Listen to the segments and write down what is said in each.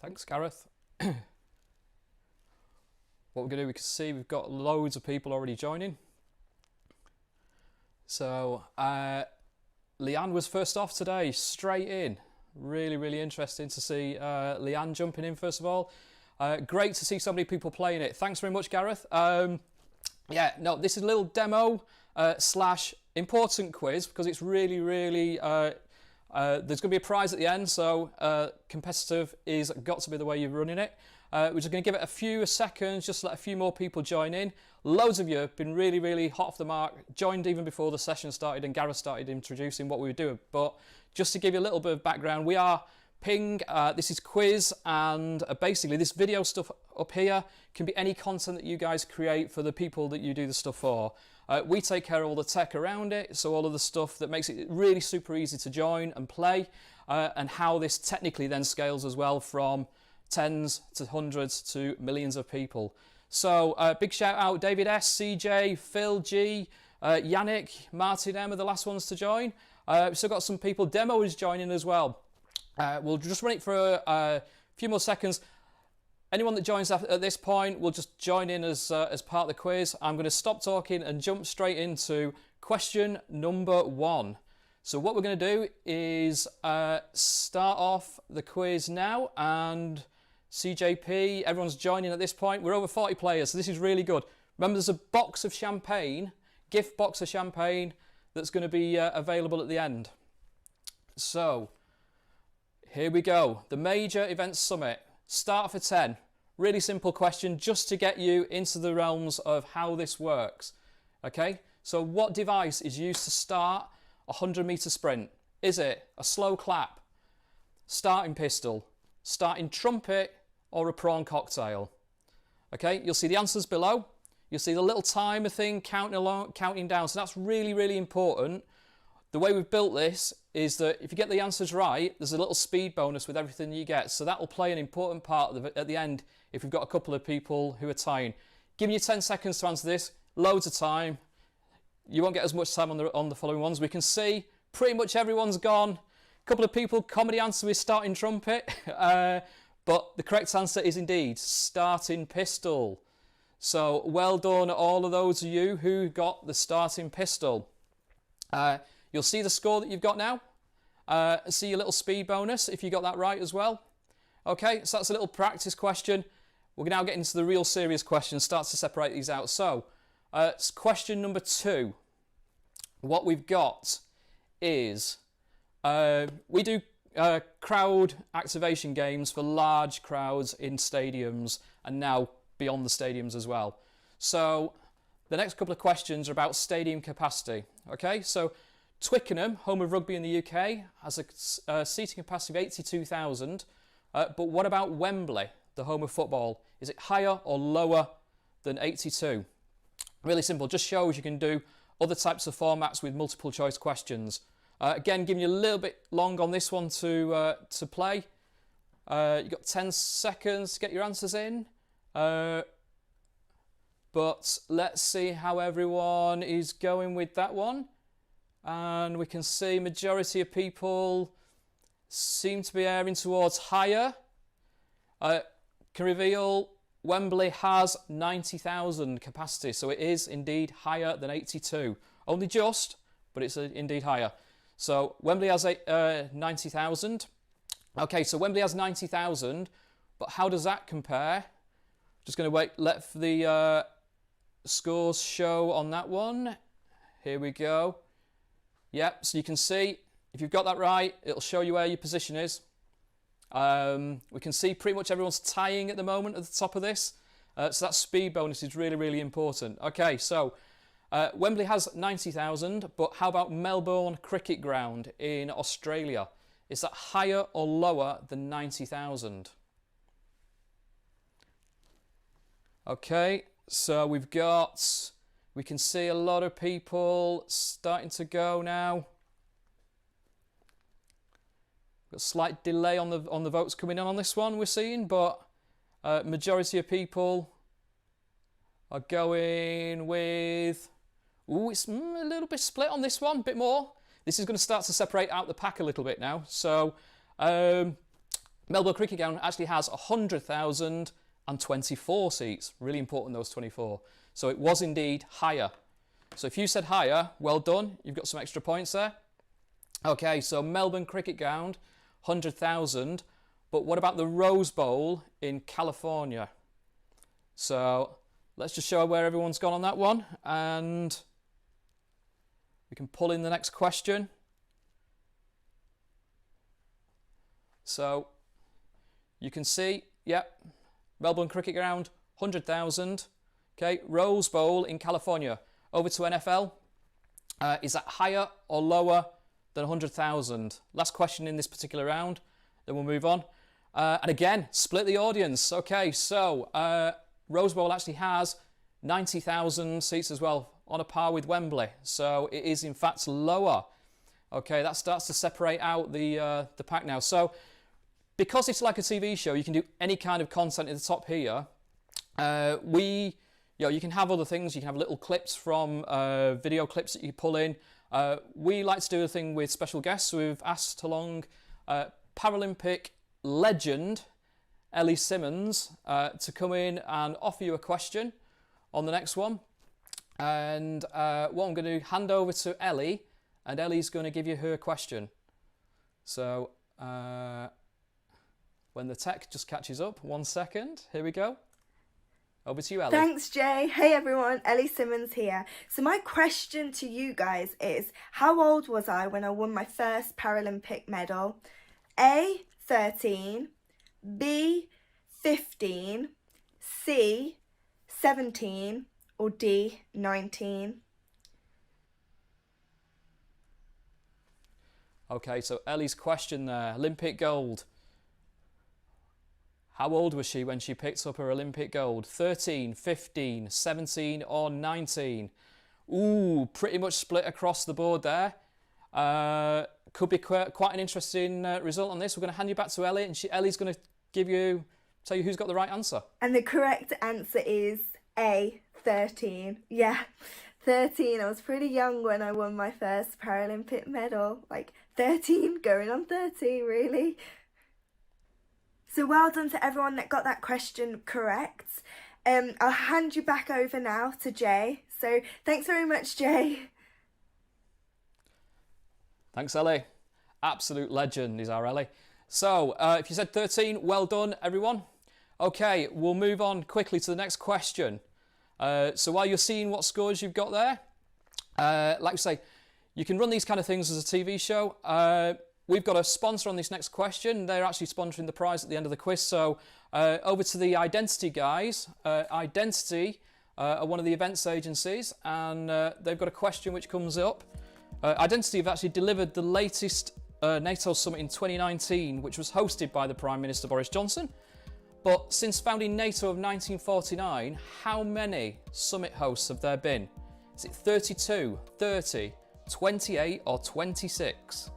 Thanks, Gareth. What we're going to do, we can see we've got loads of people already joining. So, Leanne was first off today, straight in. Really interesting to see Leanne jumping in first of all. Great to see so many people playing it. Thanks very much, Gareth. Yeah, no, this is a little demo slash important quiz because it's really there's going to be a prize at the end, so competitive is got to be the way you're running it. We're just going to give it a few seconds, just to let a few more people join in. Loads of you have been really hot off the mark, joined even before the session started and Gareth started introducing what we were doing. But just to give you a little bit of background, we are Ping, this is Quiz, and basically this video stuff up here can be any content that you guys create for the people that you do the stuff for. We take care of all the tech around it, so all of the stuff that makes it really super easy to join and play, and how this technically then scales as well from tens to hundreds to millions of people. So big shout out David S, CJ, Phil G, Yannick, Martin M are the last ones to join. We've still got some people. Demo is joining as well. We'll just run it for a few more seconds. Anyone that joins at this point will just join in as part of the quiz. I'm going to stop talking and jump straight into question number 1. So what we're going to do is start off the quiz now, and CJP, everyone's joining at this point. We're over 40 players, so this is really good. Remember, there's a box of champagne, gift box of champagne, that's going to be available at the end. So here we go. The Major Events Summit. Start for 10. Really simple question just to get you into the realms of how this works. Okay, so what device is used to start a 100-meter sprint? Is it a slow clap, starting pistol, starting trumpet, or a prawn cocktail? Okay, you'll see the answers below. You'll see the little timer thing counting down. So that's really important. The way we've built this is that if you get the answers right, there's a little speed bonus with everything you get. So that will play an important part at the end if we've got a couple of people who are tying. Giving you 10 seconds to answer this, loads of time. You won't get as much time on the following ones. We can see pretty much everyone's gone. A couple of people, comedy answer is starting trumpet. But the correct answer is indeed starting pistol. So well done all of those of you who got the starting pistol. You'll see the score that you've got now. See your little speed bonus if you got that right as well. Okay, so that's a little practice question. We're now getting into the real serious questions, start to separate these out. So, question number 2. What we've got is, we do crowd activation games for large crowds in stadiums and now beyond the stadiums as well. So, the next couple of questions are about stadium capacity. Okay, so Twickenham, home of rugby in the UK, has a seating capacity of 82,000. But what about Wembley, the home of football? Is it higher or lower than 82? Really simple, just shows you can do other types of formats with multiple choice questions. Again, giving you a little bit long on this one to play. You've got 10 seconds to get your answers in. But let's see how everyone is going with that one. And we can see majority of people seem to be erring towards higher. Can reveal Wembley has 90,000 capacity, so it is indeed higher than 82. Only just, but it's indeed higher. So Wembley has 90,000. Okay, so Wembley has 90,000, but how does that compare? Just going to let the scores show on that one. Here we go. Yep, so you can see, if you've got that right, it'll show you where your position is. We can see pretty much everyone's tying at the moment at the top of this. So that speed bonus is really important. Okay, so Wembley has 90,000, but how about Melbourne Cricket Ground in Australia? Is that higher or lower than 90,000? Okay, so we can see a lot of people starting to go now. Got a slight delay on the votes coming in on this one we're seeing, but majority of people are going with, it's a little bit split on this one, a bit more. This is going to start to separate out the pack a little bit now. So Melbourne Cricket Ground actually has 100,024 seats. Really important, those 24. So it was indeed higher. So if you said higher, well done. You've got some extra points there. Okay, so Melbourne Cricket Ground, 100,000. But what about the Rose Bowl in California? So let's just show where everyone's gone on that one. And we can pull in the next question. So you can see, yep, Melbourne Cricket Ground, 100,000. Okay, Rose Bowl in California. Over to NFL. Is that higher or lower than 100,000? Last question in this particular round. Then we'll move on. And again, split the audience. Okay, so Rose Bowl actually has 90,000 seats as well, on a par with Wembley. So it is in fact lower. Okay, that starts to separate out the pack now. So because it's like a TV show, you can do any kind of content at the top here. You can have other things. You can have little clips from video clips that you pull in. We like to do a thing with special guests. So we've asked along Paralympic legend Ellie Simmons to come in and offer you a question on the next one. And what I'm going to hand over to Ellie, and Ellie's going to give you her question. So when the tech just catches up, 1 second, here we go. Over to you, Ellie. Thanks, Jay. Hey, everyone. Ellie Simmons here. So my question to you guys is, how old was I when I won my first Paralympic medal? A, 13, B, 15, C, 17, or D, 19? Okay, so Ellie's question there, Olympic gold. How old was she when she picked up her Olympic gold? 13, 15, 17 or 19? Ooh, pretty much split across the board there. Could be quite an interesting result on this. We're going to hand you back to Ellie, and Ellie's going to tell you who's got the right answer. And the correct answer is A, 13. Yeah, 13. I was pretty young when I won my first Paralympic medal. Like 13, going on 30, really. So well done to everyone that got that question correct. I'll hand you back over now to Jay. So thanks very much, Jay. Thanks, Ellie. Absolute legend is our Ellie. So if you said 13, well done, everyone. Okay, we'll move on quickly to the next question. So while you're seeing what scores you've got there, like I say, you can run these kind of things as a TV show. We've got a sponsor on this next question. They're actually sponsoring the prize at the end of the quiz. So over to the Identity guys. Identity are one of the events agencies, and they've got a question which comes up. Identity have actually delivered the latest NATO summit in 2019, which was hosted by the Prime Minister Boris Johnson. But since founding NATO of 1949, how many summit hosts have there been? Is it 32, 30, 28 or 26?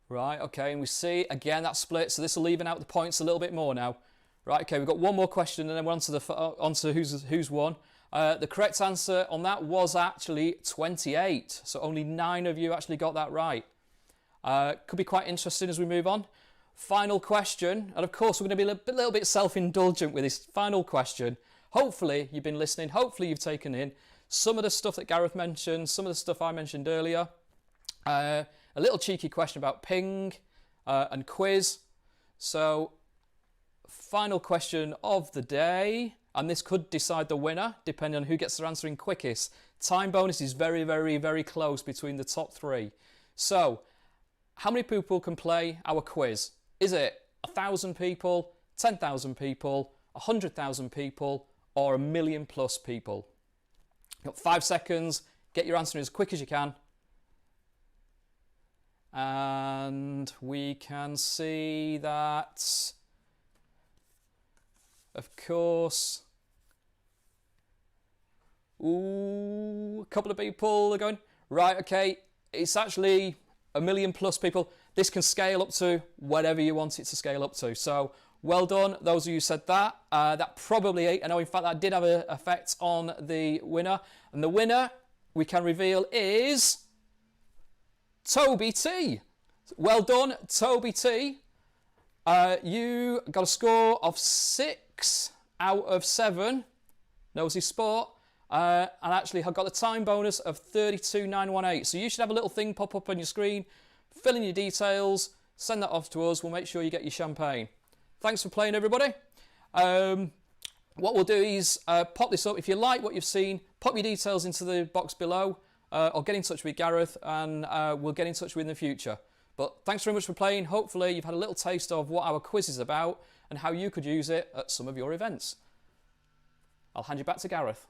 Right, okay, and we see, again, that split, so this will even out the points a little bit more now. Right, okay, we've got one more question and then we're on to who's won. The correct answer on that was actually 28, so only 9 of you actually got that right. Could be quite interesting as we move on. Final question, and of course we're going to be a little bit self-indulgent with this final question. Hopefully you've been listening, hopefully you've taken in some of the stuff that Gareth mentioned, some of the stuff I mentioned earlier. A little cheeky question about ping and quiz. So, final question of the day, and this could decide the winner depending on who gets their answer in quickest. Time bonus is very, very, very close between the top 3. So, how many people can play our quiz? Is it 1,000 people, 10,000 people, 100,000 people, or 1 million plus people? You've got 5 seconds. Get your answer in as quick as you can. And we can see that, of course, Ooh, a couple of people are going, right, okay, it's actually 1 million plus people. This can scale up to whatever you want it to scale up to. So well done, those of you who said that. That probably, I know in fact that did have an effect on the winner. And the winner, we can reveal, is Toby T. Well done, Toby T. You got a score of 6 out of 7. Nosy Sport. And actually have got the time bonus of 32,918. So you should have a little thing pop up on your screen. Fill in your details. Send that off to us. We'll make sure you get your champagne. Thanks for playing, everybody. What we'll do is pop this up. If you like what you've seen, pop your details into the box below. Or get in touch with Gareth and we'll get in touch with you in the future. But thanks very much for playing. Hopefully you've had a little taste of what our quiz is about and how you could use it at some of your events. I'll hand you back to Gareth.